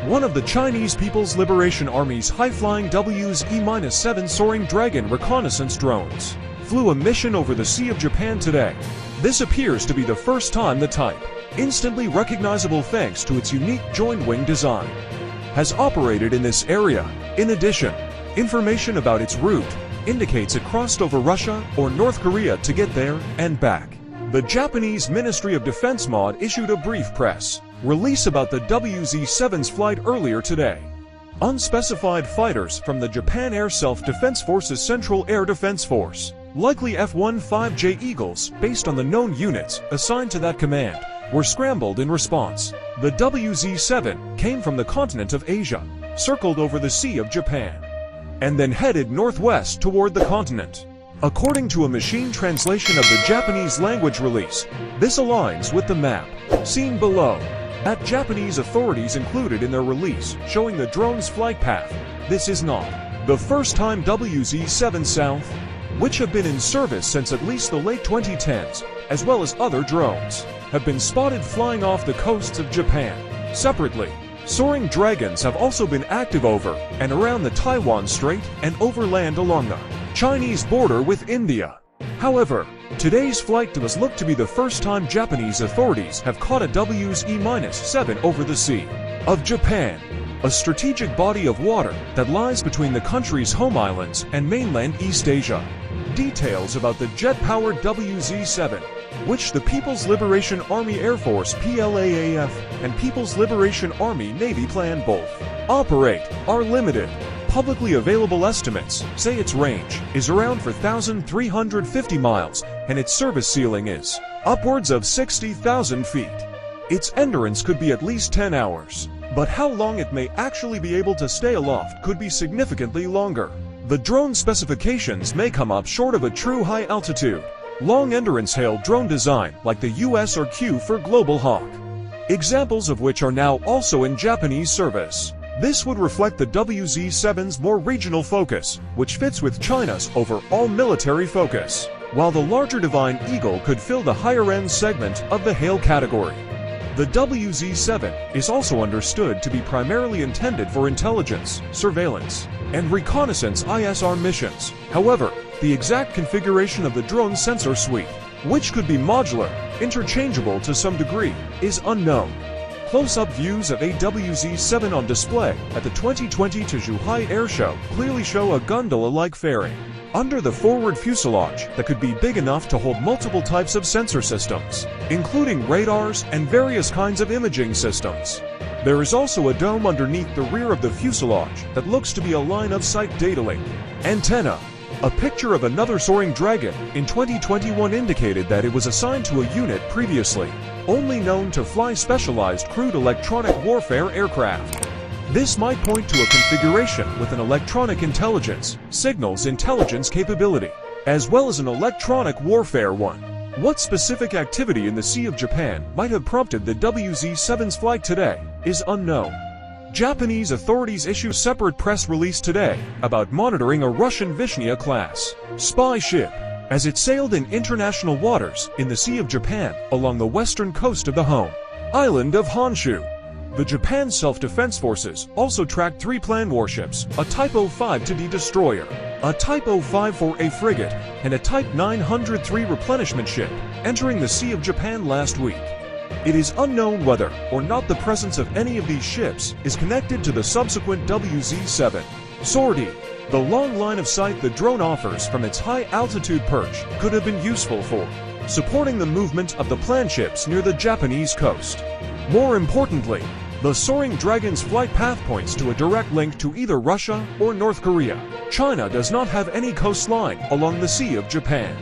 One of the Chinese People's Liberation Army's high-flying WZ-7 Soaring Dragon reconnaissance drones flew a mission over the Sea of Japan today. This appears to be the first time the type, instantly recognizable thanks to its unique joined-wing design, has operated in this area. In addition, information about its route indicates it crossed over Russia or North Korea to get there and back. The Japanese Ministry of Defense MOD issued a brief press release about the WZ-7's flight earlier today. Unspecified fighters from the Japan Air Self-Defense Force's Central Air Defense Force, likely F-15J Eagles based on the known units assigned to that command, were scrambled in response. The WZ-7 came from the continent of Asia, circled over the Sea of Japan, and then headed northwest toward the continent. According to a machine translation of the Japanese language release, this aligns with the map seen below that Japanese authorities included in their release showing the drone's flight path. This is not the first time WZ-7 South, which have been in service since at least the late 2010s, as well as other drones, have been spotted flying off the coasts of Japan. Separately, soaring dragons have also been active over and around the Taiwan Strait and overland along the Chinese border with India. However, today's flight does look to be the first time Japanese authorities have caught a WZ-7 over the Sea of Japan, a strategic body of water that lies between the country's home islands and mainland East Asia. Details about the jet-powered WZ-7, which the People's Liberation Army Air Force PLAAF and People's Liberation Army Navy plan both operate, are limited. Publicly available estimates say its range is around 4,350 miles and its service ceiling is upwards of 60,000 feet. Its endurance could be at least 10 hours, but how long it may actually be able to stay aloft could be significantly longer. The drone specifications may come up short of a true high-altitude, long-endurance hail drone design like the US or Q for Global Hawk, examples of which are now also in Japanese service. This would reflect the WZ-7's more regional focus, which fits with China's overall military focus, while the larger Divine Eagle could fill the higher-end segment of the hail category. The WZ-7 is also understood to be primarily intended for intelligence, surveillance, and reconnaissance ISR missions. However, the exact configuration of the drone sensor suite, which could be modular, interchangeable to some degree, is unknown. Close-up views of a WZ-7 on display at the 2020 Zhuhai Air Show clearly show a gondola-like fairing under the forward fuselage that could be big enough to hold multiple types of sensor systems, including radars and various kinds of imaging systems. There is also a dome underneath the rear of the fuselage that looks to be a line-of-sight data link antenna. A picture of another soaring dragon in 2021 indicated that it was assigned to a unit previously only known to fly specialized crewed electronic warfare aircraft. This might point to a configuration with an electronic intelligence, signals intelligence capability, as well as an electronic warfare one. What specific activity in the Sea of Japan might have prompted the WZ-7's flight today is unknown. Japanese authorities issue a separate press release today about monitoring a Russian Vishnya-class spy ship as it sailed in international waters in the Sea of Japan along the western coast of the home island of Honshu. The Japan Self-Defense Forces also tracked 3 planned warships, a Type 05-D destroyer, a Type 05-4A frigate, and a Type 903 replenishment ship entering the Sea of Japan last week. It is unknown whether or not the presence of any of these ships is connected to the subsequent WZ-7 sortie. The long line of sight the drone offers from its high-altitude perch could have been useful for supporting the movement of the planned ships near the Japanese coast. More importantly, the Soaring Dragon's flight path points to a direct link to either Russia or North Korea. China does not have any coastline along the Sea of Japan.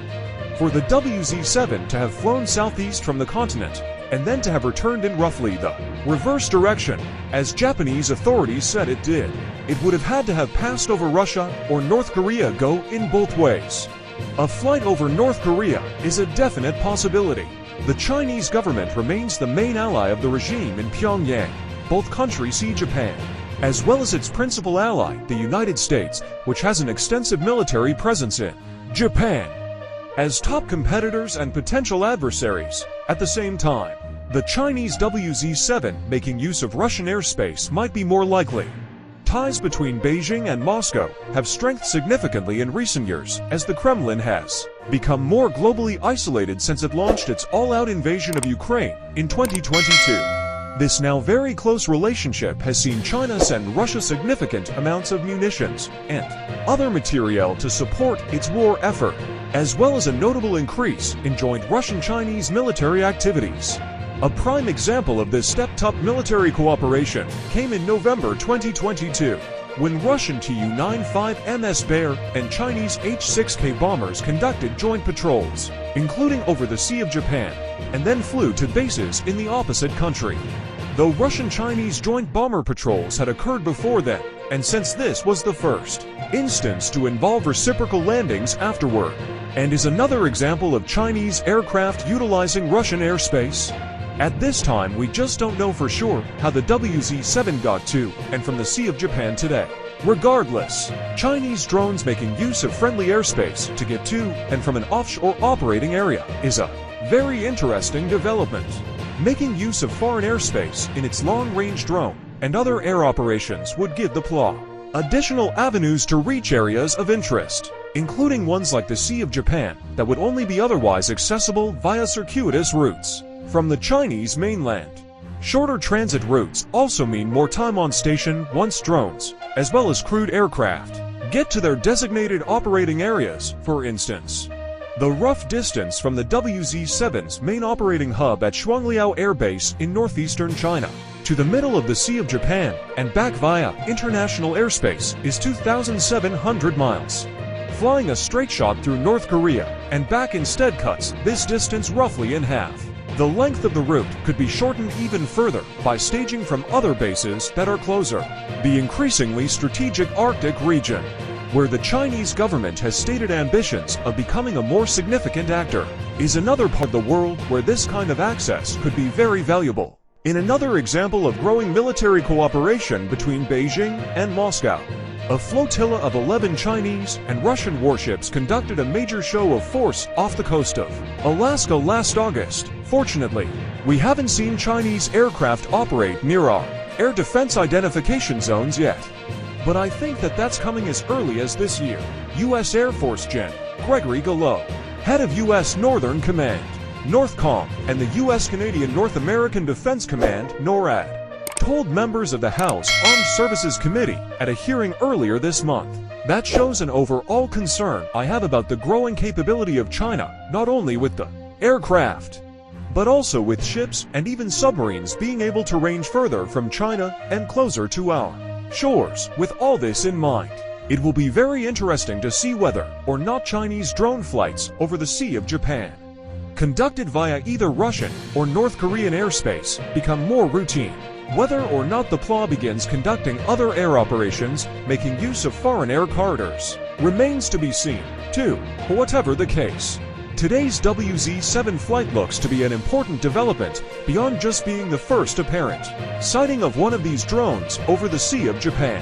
For the WZ-7 to have flown southeast from the continent and then to have returned in roughly the reverse direction, as Japanese authorities said it did, it would have had to have passed over Russia or North Korea. Go in both ways. A flight over North Korea is a definite possibility. The Chinese government remains the main ally of the regime in Pyongyang. Both countries see Japan, as well as its principal ally, the United States, which has an extensive military presence in Japan, as top competitors and potential adversaries. At the same time, The Chinese WZ-7 making use of Russian airspace might be more likely. Ties between Beijing and Moscow have strengthened significantly in recent years as the Kremlin has become more globally isolated since it launched its all-out invasion of Ukraine in 2022. This now very close relationship has seen China send Russia significant amounts of munitions and other materiel to support its war effort, as well as a notable increase in joint Russian-Chinese military activities. A prime example of this stepped-up military cooperation came in November 2022, when Russian Tu-95MS Bear and Chinese H-6K bombers conducted joint patrols, including over the Sea of Japan, and then flew to bases in the opposite country. Though Russian-Chinese joint bomber patrols had occurred before then, and since this was the first instance to involve reciprocal landings afterward, and is another example of Chinese aircraft utilizing Russian airspace. At this time, we just don't know for sure how the WZ-7 got to and from the Sea of Japan today. Regardless, Chinese drones making use of friendly airspace to get to and from an offshore operating area is a very interesting development. Making use of foreign airspace in its long-range drone and other air operations would give the PLA additional avenues to reach areas of interest, including ones like the Sea of Japan that would only be otherwise accessible via circuitous routes from the Chinese mainland. Shorter transit routes also mean more time on station once drones, as well as crewed aircraft, get to their designated operating areas. For instance, the rough distance from the WZ-7's main operating hub at Shuangliao Air Base in northeastern China to the middle of the Sea of Japan and back via international airspace is 2,700 miles. Flying a straight shot through North Korea and back instead cuts this distance roughly in half. The length of the route could be shortened even further by staging from other bases that are closer. The increasingly strategic Arctic region, where the Chinese government has stated ambitions of becoming a more significant actor, is another part of the world where this kind of access could be very valuable. In another example of growing military cooperation between Beijing and Moscow, a flotilla of 11 Chinese and Russian warships conducted a major show of force off the coast of Alaska last August. Fortunately, we haven't seen Chinese aircraft operate near our air defense identification zones yet. But I think that that's coming as early as this year. U.S. Air Force Gen. Gregory Gallot, head of U.S. Northern Command, NORTHCOM, and the U.S. Canadian North American Defense Command, NORAD, told members of the House Armed Services Committee at a hearing earlier this month. That shows an overall concern I have about the growing capability of China, not only with the aircraft, but also with ships and even submarines being able to range further from China and closer to our shores. With all this in mind, it will be very interesting to see whether or not Chinese drone flights over the Sea of Japan, conducted via either Russian or North Korean airspace, become more routine. Whether or not the PLA begins conducting other air operations making use of foreign air corridors remains to be seen, too. But whatever the case, today's WZ-7 flight looks to be an important development beyond just being the first apparent sighting of one of these drones over the Sea of Japan.